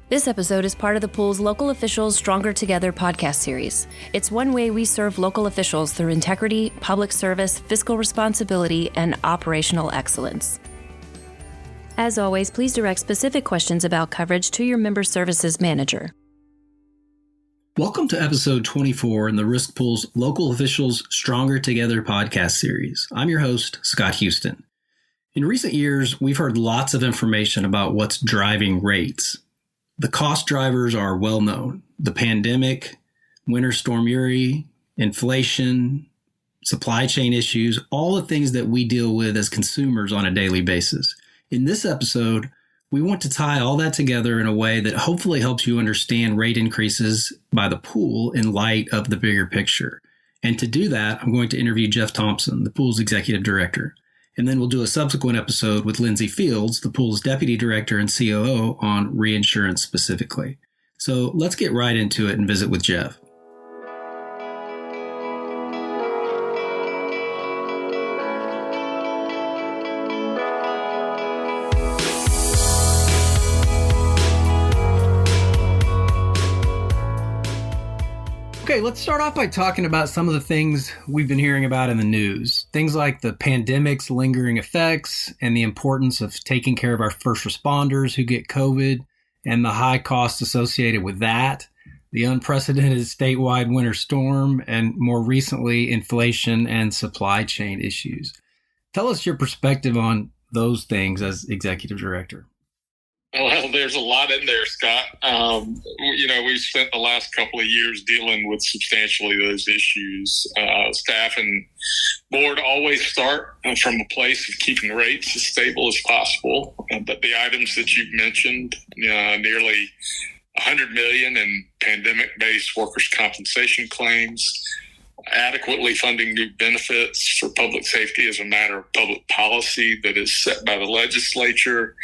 This episode is part of the pool's Local Officials Stronger Together podcast series. It's one way we serve local officials through integrity, public service, fiscal responsibility, and operational excellence. As always, please direct specific questions about coverage to your member services manager. Welcome to episode 24 in the Risk Pool's Local Officials Stronger Together podcast series. I'm your host, Scott Houston. In recent years, we've heard lots of information about what's driving rates. The cost drivers are well known: the pandemic, Winter Storm Uri, inflation, supply chain issues, all the things that we deal with as consumers on a daily basis. In this episode, we want to tie all that together in a way that hopefully helps you understand rate increases by the pool in light of the bigger picture. And to do that, I'm going to interview Jeff Thompson, the pool's executive director. And then we'll do a subsequent episode with Lindsay Fields, the pool's deputy director and COO, on reinsurance specifically. So let's get right into it and visit with Jeff. Okay, let's start off by talking about some of the things we've been hearing about in the news. Things like the pandemic's lingering effects and the importance of taking care of our first responders who get COVID and the high costs associated with that, the unprecedented statewide winter storm, and more recently, inflation and supply chain issues. Tell us your perspective on those things as executive director. Well, there's a lot in there, Scott. We've spent the last couple of years dealing with substantially those issues. Staff and board always start from a place of keeping rates as stable as possible. But the items that you've mentioned, nearly $100 million in pandemic-based workers' compensation claims, adequately funding new benefits for public safety as a matter of public policy that is set by the legislature,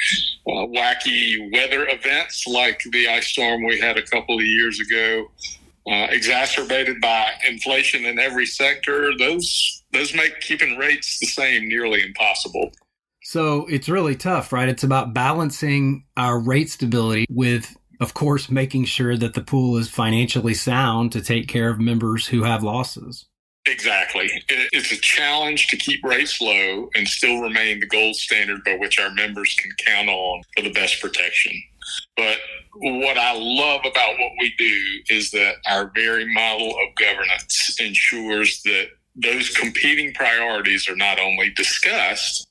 wacky weather events like the ice storm we had a couple of years ago, exacerbated by inflation in every sector. Those make keeping rates the same nearly impossible. So it's really tough, right? It's about balancing our rate stability with, of course, making sure that the pool is financially sound to take care of members who have losses. Exactly. It's a challenge to keep rates low and still remain the gold standard by which our members can count on for the best protection. But what I love about what we do is that our very model of governance ensures that those competing priorities are not only discussed,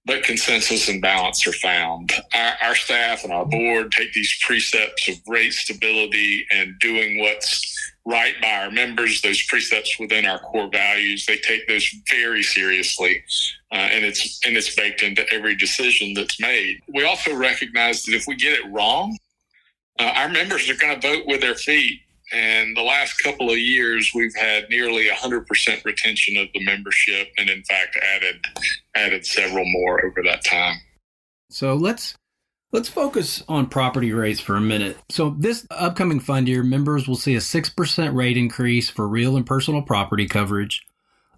but consensus and balance are found. Our staff and our board take these precepts of rate stability and doing what's right by our members, those precepts within our core values. They take those very seriously, and it's baked into every decision that's made. We also recognize that if we get it wrong, our members are going to vote with their feet. And the last couple of years, we've had nearly 100% retention of the membership, and in fact, added several more over that time. So let's focus on property rates for a minute. So this upcoming fund year, members will see a 6% rate increase for real and personal property coverage,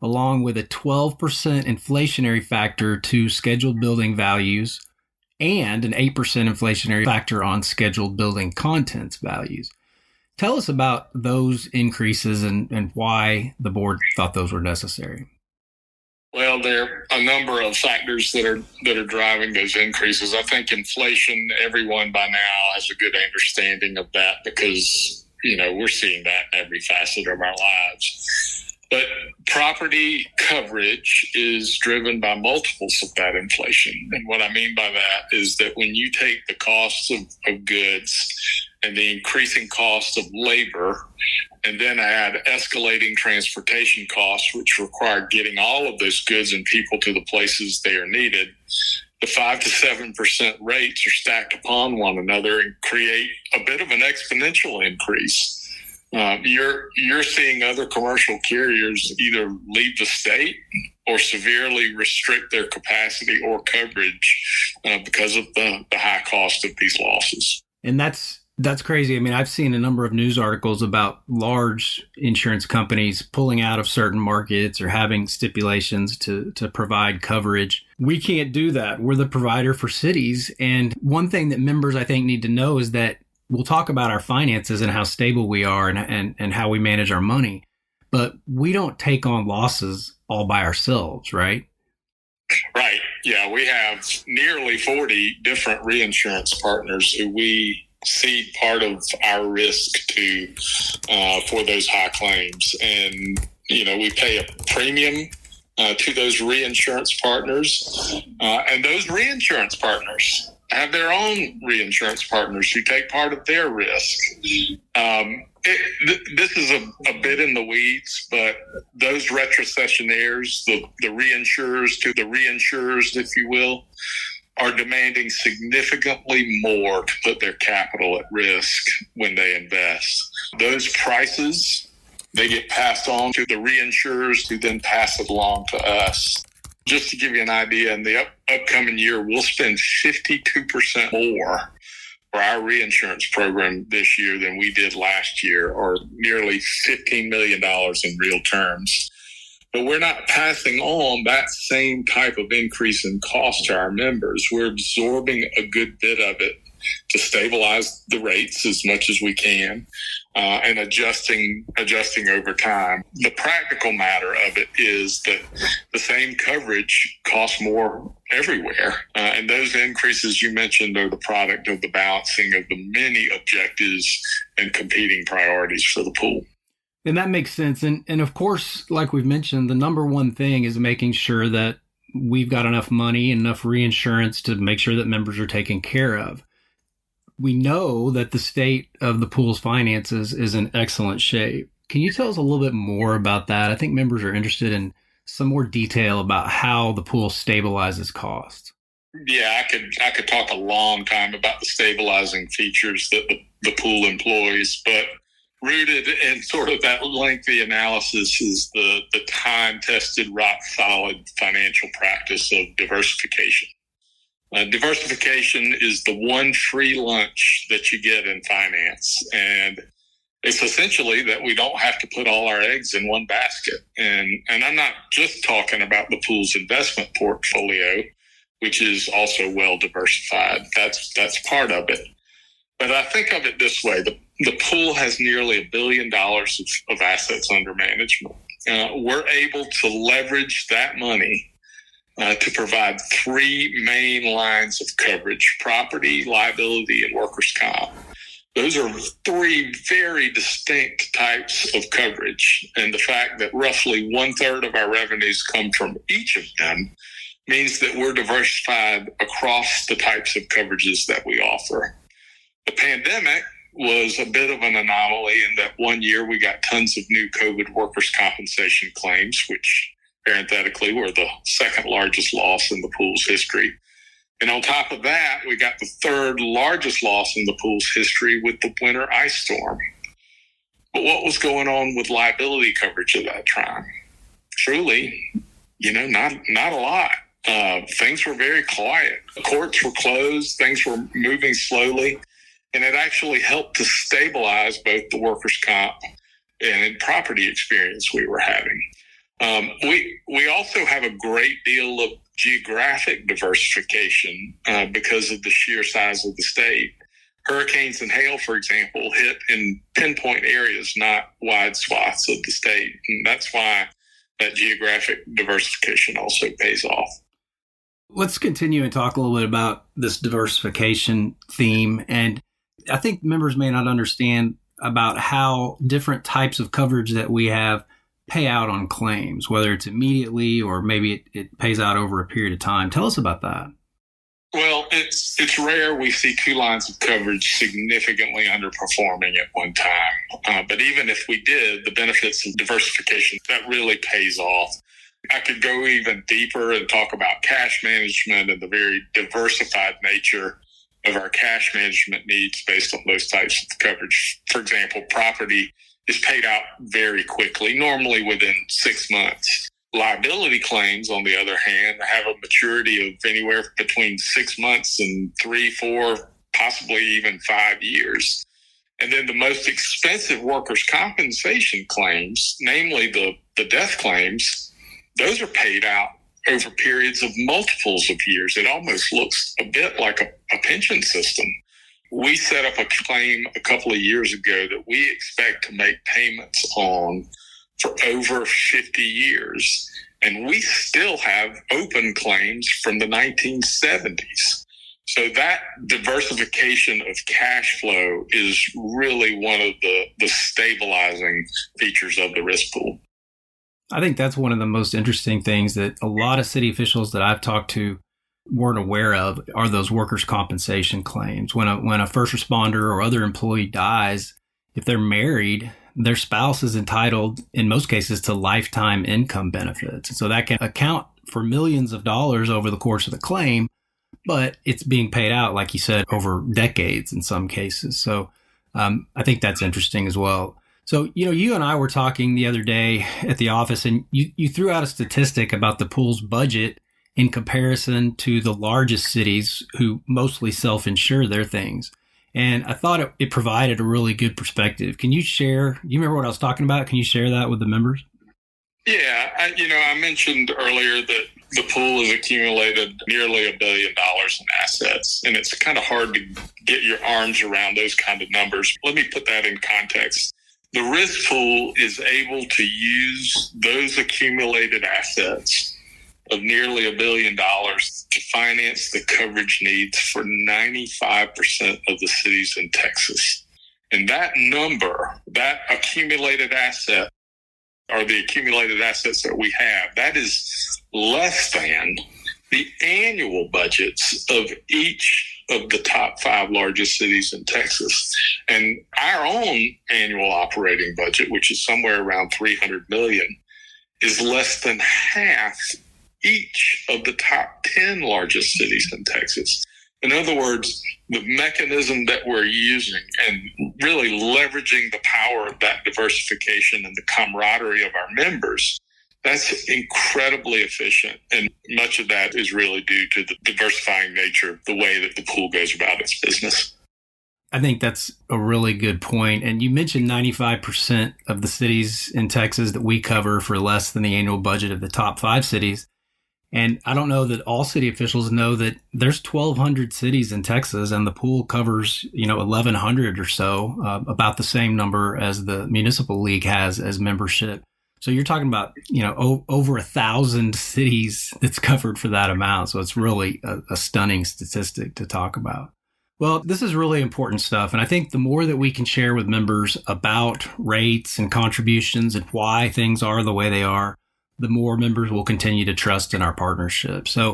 along with a 12% inflationary factor to scheduled building values and an 8% inflationary factor on scheduled building contents values. Tell us about those increases and why the board thought those were necessary. Well, there are a number of factors that are driving those increases. I think inflation, everyone by now has a good understanding of that because, we're seeing that in every facet of our lives. But property coverage is driven by multiples of that inflation. And what I mean by that is that when you take the costs of goods and the increasing cost of labor, and then add escalating transportation costs, which require getting all of those goods and people to the places they are needed, the 5 to 7% rates are stacked upon one another and create a bit of an exponential increase. You're seeing other commercial carriers either leave the state or severely restrict their capacity or coverage because of the high cost of these losses. And that's crazy. I mean, I've seen a number of news articles about large insurance companies pulling out of certain markets or having stipulations to provide coverage. We can't do that. We're the provider for cities. And one thing that members, I think, need to know is that we'll talk about our finances and how stable we are and how we manage our money, but we don't take on losses all by ourselves, right? Right. Yeah, we have nearly 40 different reinsurance partners who we cede part of our risk to for those high claims. And, we pay a premium to those reinsurance partners. And those reinsurance partners have their own reinsurance partners who take part of their risk. This is a bit in the weeds, but those retrocessionaires, the reinsurers to the reinsurers, if you will, are demanding significantly more to put their capital at risk when they invest. Those prices, they get passed on to the reinsurers who then pass it along to us. Just to give you an idea, in the upcoming year, we'll spend 52% more for our reinsurance program this year than we did last year, or nearly $15 million in real terms. But we're not passing on that same type of increase in cost to our members. We're absorbing a good bit of it to stabilize the rates as much as we can, and adjusting over time. The practical matter of it is that the same coverage costs more everywhere. And those increases you mentioned are the product of the balancing of the many objectives and competing priorities for the pool. And that makes sense. And of course, like we've mentioned, the number one thing is making sure that we've got enough money and enough reinsurance to make sure that members are taken care of. We know that the state of the pool's finances is in excellent shape. Can you tell us a little bit more about that? I think members are interested in some more detail about how the pool stabilizes costs. Yeah, I could talk a long time about the stabilizing features that the pool employs, but rooted in sort of that lengthy analysis is the time-tested, rock-solid financial practice of diversification. Diversification is the one free lunch that you get in finance. And it's essentially that we don't have to put all our eggs in one basket. And I'm not just talking about the pool's investment portfolio, which is also well diversified. That's part of it. But I think of it this way. The pool has nearly $1 billion of assets under management. We're able to leverage that money to provide three main lines of coverage: property, liability, and workers' comp. Those are three very distinct types of coverage. And the fact that roughly 1/3 of our revenues come from each of them means that we're diversified across the types of coverages that we offer. The pandemic was a bit of an anomaly in that one year we got tons of new COVID workers' compensation claims, which parenthetically were the second largest loss in the pool's history. And on top of that, we got the third largest loss in the pool's history with the winter ice storm. But what was going on with liability coverage at that time? Truly, not a lot. Things were very quiet. The courts were closed. Things were moving slowly. And it actually helped to stabilize both the workers' comp and property experience we were having. We also have a great deal of geographic diversification because of the sheer size of the state. Hurricanes and hail, for example, hit in pinpoint areas, not wide swaths of the state. And that's why that geographic diversification also pays off. Let's continue and talk a little bit about this diversification theme. And I think members may not understand about how different types of coverage that we have pay out on claims, whether it's immediately or maybe it pays out over a period of time. Tell us about that. Well, it's rare we see two lines of coverage significantly underperforming at one time. But even if we did, the benefits of diversification, that really pays off. I could go even deeper and talk about cash management and the very diversified nature of our cash management needs based on those types of coverage. For example, property is paid out very quickly, normally within 6 months. Liability claims, on the other hand, have a maturity of anywhere between 6 months and 3, 4, possibly even 5 years. And then the most expensive workers' compensation claims, namely the death claims, those are paid out over periods of multiples of years. It almost looks a bit like a pension system. We set up a claim a couple of years ago that we expect to make payments on for over 50 years. And we still have open claims from the 1970s. So that diversification of cash flow is really one of the stabilizing features of the risk pool. I think that's one of the most interesting things that a lot of city officials that I've talked to weren't aware of are those workers' compensation claims. When a first responder or other employee dies, if they're married, their spouse is entitled, in most cases, to lifetime income benefits. So that can account for millions of dollars over the course of the claim, but it's being paid out, like you said, over decades in some cases. So I think that's interesting as well. So, you and I were talking the other day at the office, and you threw out a statistic about the pool's budget in comparison to the largest cities who mostly self-insure their things. And I thought it provided a really good perspective. Can you share, you remember what I was talking about? Can you share that with the members? Yeah, I mentioned earlier that the pool has accumulated nearly $1 billion in assets, and it's kind of hard to get your arms around those kind of numbers. Let me put that in context. The risk pool is able to use those accumulated assets of nearly $1 billion to finance the coverage needs for 95% of the cities in Texas. And that number, that accumulated asset, or the accumulated assets that we have, that is less than the annual budgets of each of the top 5 largest cities in Texas. And our own annual operating budget, which is somewhere around $300 million, is less than half each of the top 10 largest cities in Texas. In other words, the mechanism that we're using and really leveraging the power of that diversification and the camaraderie of our members, that's incredibly efficient. And much of that is really due to the diversifying nature of the way that the pool goes about its business. I think that's a really good point. And you mentioned 95% of the cities in Texas that we cover for less than the annual budget of the top 5 cities. And I don't know that all city officials know that there's 1,200 cities in Texas, and the pool covers, 1,100 or so, about the same number as the municipal league has as membership. So you're talking about, over 1,000 cities that's covered for that amount. So it's really a stunning statistic to talk about. Well, this is really important stuff. And I think the more that we can share with members about rates and contributions and why things are the way they are, the more members will continue to trust in our partnership. So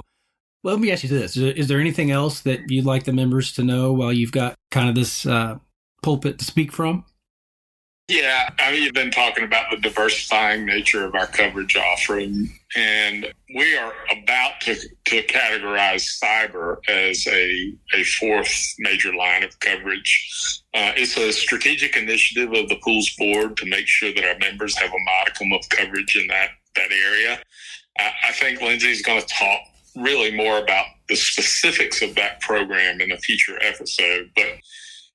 let me ask you this. Is there anything else that you'd like the members to know while you've got kind of this pulpit to speak from? Yeah, you've been talking about the diversifying nature of our coverage offering, and we are about to categorize cyber as a 4th major line of coverage. It's a strategic initiative of the pool's board to make sure that our members have a modicum of coverage in that area. I think Lindsay's going to talk really more about the specifics of that program in a future episode, but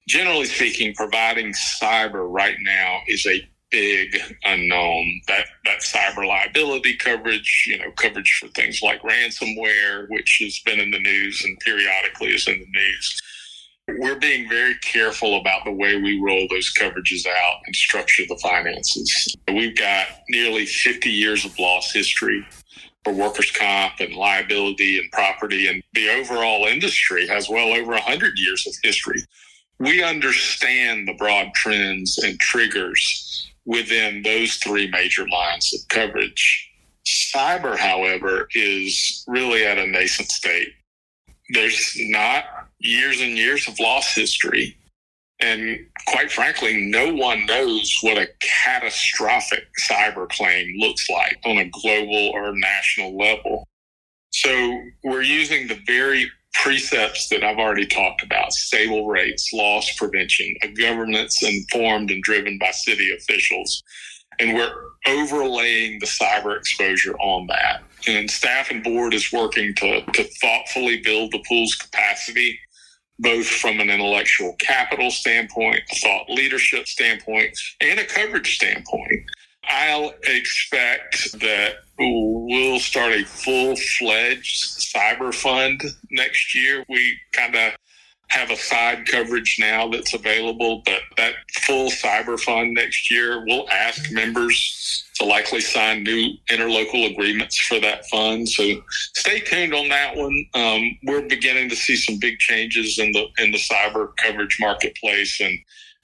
generally speaking, providing cyber right now is a big unknown. That cyber liability coverage, coverage for things like ransomware, which has been in the news and periodically is in the news. We're being very careful about the way we roll those coverages out and structure the finances. We've got nearly 50 years of loss history for workers' comp and liability and property, and the overall industry has well over 100 years of history. We understand the broad trends and triggers within those 3 major lines of coverage. Cyber, however, is really at a nascent state. There's not years and years of loss history. And quite frankly, no one knows what a catastrophic cyber claim looks like on a global or national level. So we're using the very precepts that I've already talked about: stable rates, loss prevention, a governance informed and driven by city officials. And we're overlaying the cyber exposure on that. And staff and board is working to thoughtfully build the pool's capacity, both from an intellectual capital standpoint, a thought leadership standpoint, and a coverage standpoint. I'll expect that we'll start a full-fledged cyber fund next year. We kind of have a side coverage now that's available, but that full cyber fund next year, we'll ask members to likely sign new interlocal agreements for that fund. So stay tuned on that one. We're beginning to see some big changes in the cyber coverage marketplace, and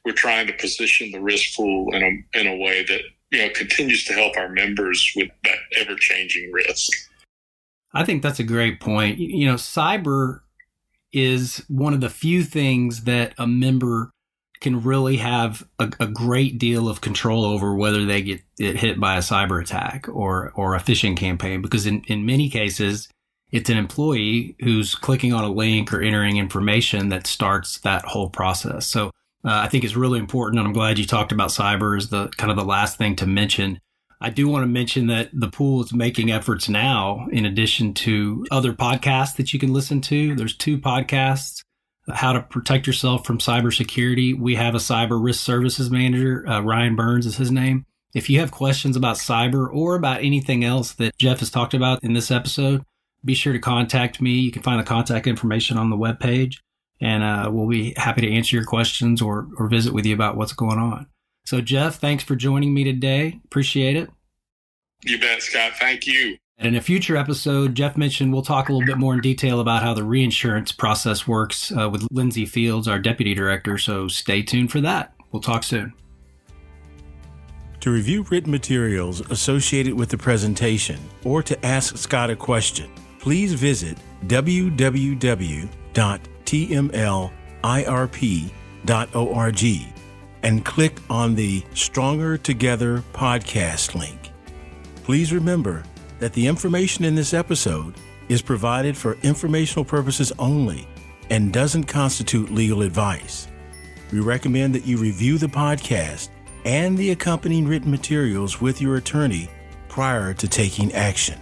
we're trying to position the risk pool in a way that continues to help our members with that ever-changing risk. I think that's a great point. Cyber is one of the few things that a member can really have a great deal of control over, whether they get hit by a cyber attack or a phishing campaign, because in many cases, it's an employee who's clicking on a link or entering information that starts that whole process. So I think it's really important, and I'm glad you talked about cyber as the kind of the last thing to mention. I do want to mention that the pool is making efforts now, in addition to other podcasts that you can listen to. There's 2 podcasts, How to Protect Yourself from Cybersecurity. We have a cyber risk services manager, Ryan Burns is his name. If you have questions about cyber or about anything else that Jeff has talked about in this episode, be sure to contact me. You can find the contact information on the webpage, and we'll be happy to answer your questions or visit with you about what's going on. So, Jeff, thanks for joining me today. Appreciate it. You bet, Scott. Thank you. And in a future episode, Jeff mentioned we'll talk a little bit more in detail about how the reinsurance process works with Lindsay Fields, our deputy director. So stay tuned for that. We'll talk soon. To review written materials associated with the presentation or to ask Scott a question, please visit www.tmlirp.org and click on the Stronger Together podcast link. Please remember that the information in this episode is provided for informational purposes only and doesn't constitute legal advice. We recommend that you review the podcast and the accompanying written materials with your attorney prior to taking action.